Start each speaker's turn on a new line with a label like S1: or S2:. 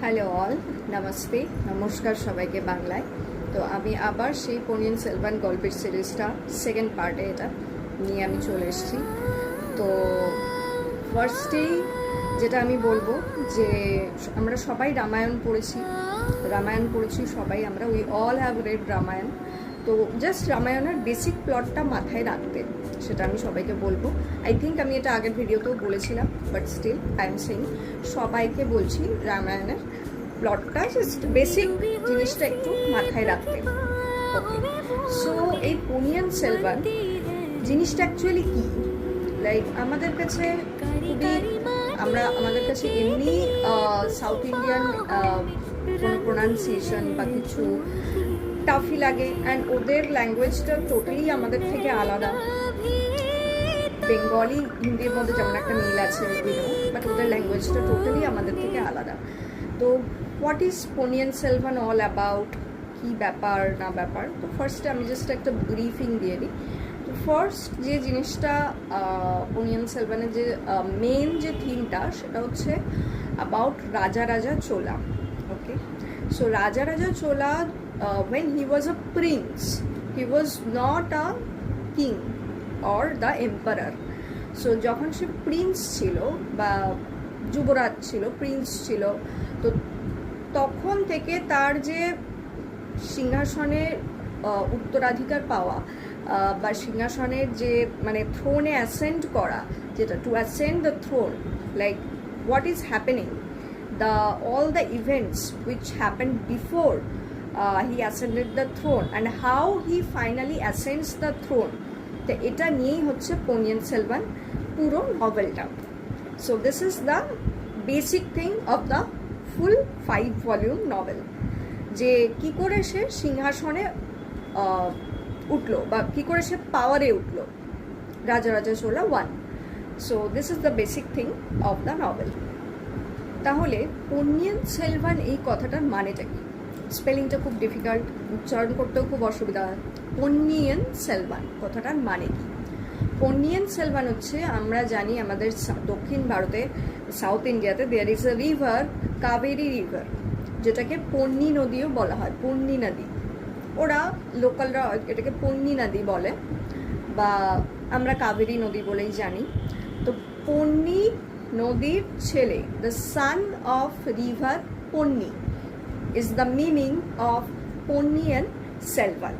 S1: Hello all, namaste, নমস্কার সবাইকে বাংলায়। তো আমি আবার সেই পনিয়ন সেলভান গল্পের সিরিজটা সেকেন্ড পার্টে এটা নিয়ে আমি চলে এসেছি। তো ফার্স্টেই যেটা আমি বলবো যে আমরা সবাই রামায়ণ পড়েছি সবাই আমরা, we all have read Ramayana. তো জাস্ট রামায়ণের বেসিক প্লটটা মাথায় রাখতে, সেটা আমি সবাইকে বলবো। আই থিঙ্ক আমি এটা আগের ভিডিওতেও বলেছিলাম, but still I am saying, সবাইকে বলছি রামায়ণের প্লটটা জাস্ট বেসিক জিনিসটা একটু মাথায় রাখতে। ওকে, সো এই পনিয়ন সেলভান জিনিসটা অ্যাকচুয়ালি কী, লাইক আমাদের কাছে আমাদের কাছে এমনি সাউথ ইন্ডিয়ান কোনো প্রোনাউন্সিয়েশন বা কিছু টাফই লাগে, অ্যান্ড ওদের ল্যাঙ্গুয়েজটা টোটালি আমাদের থেকে আলাদা। বেঙ্গলি হিন্দির মধ্যে যেমন একটা মিল আছে, বাট ওদের ল্যাঙ্গুয়েজটা টোটালি আমাদের থেকে আলাদা। তো what is Poniyin Selvan all about, কী ব্যাপার না ব্যাপার। তো ফার্স্টে আমি জাস্ট একটা ব্রিফিং দিয়ে দিই। তো ফার্স্ট যে জিনিসটা পনিয়ন সেলভানের যে মেন যে থিমটা, সেটা হচ্ছে অ্যাবাউট রাজা চোলা। ওকে, সো রাজা চোলা, when he was a prince, he was not a king or the emperor. So যখন সে প্রিন্স ছিল বা যুবরাজ ছিল, প্রিন্স ছিল, তো তখন থেকে তার যে সিংহাসনের উত্তরাধিকার পাওয়া বা সিংহাসনের যে মানে থ্রোনে অ্যাসেন্ড করা, যেটা to ascend the throne, like what is happening, all the events which happened before he ascended the throne and how he finally ascends the throne. তো এটা নিয়েই হচ্ছে পনিয়ন সেলভান পুরো নভেলটা। So this is the basic thing of the full 5 volume novel, যে কী করে সে সিংহাসনে উঠলো বা কী করে সে পাওয়ারে উঠলো, রাজা চোলা 1। So this is the basic thing of the novel. তাহলে পনিয়ন সেলভান এই কথাটার মানেটা কি? স্পেলিংটা খুব ডিফিকাল্ট, উচ্চারণ করতেও খুব অসুবিধা হয়। পনিয়ন সেলভান কথাটার মানে কি? পনিয়ন সেলভান হচ্ছে, আমরা জানি আমাদের দক্ষিণ ভারতে, সাউথ ইন্ডিয়াতে there is a river, Kaveri river, যেটাকে পন্নী নদীও বলা হয়, পন্নী নদী। ওরা লোকালরা এটাকে পন্নী নদী বলে, বা আমরা কাবেরী নদী বলেই জানি। তো পন্নী নদীর ছেলে, the son of river Panni, is the meaning of Ponniyin Selvan.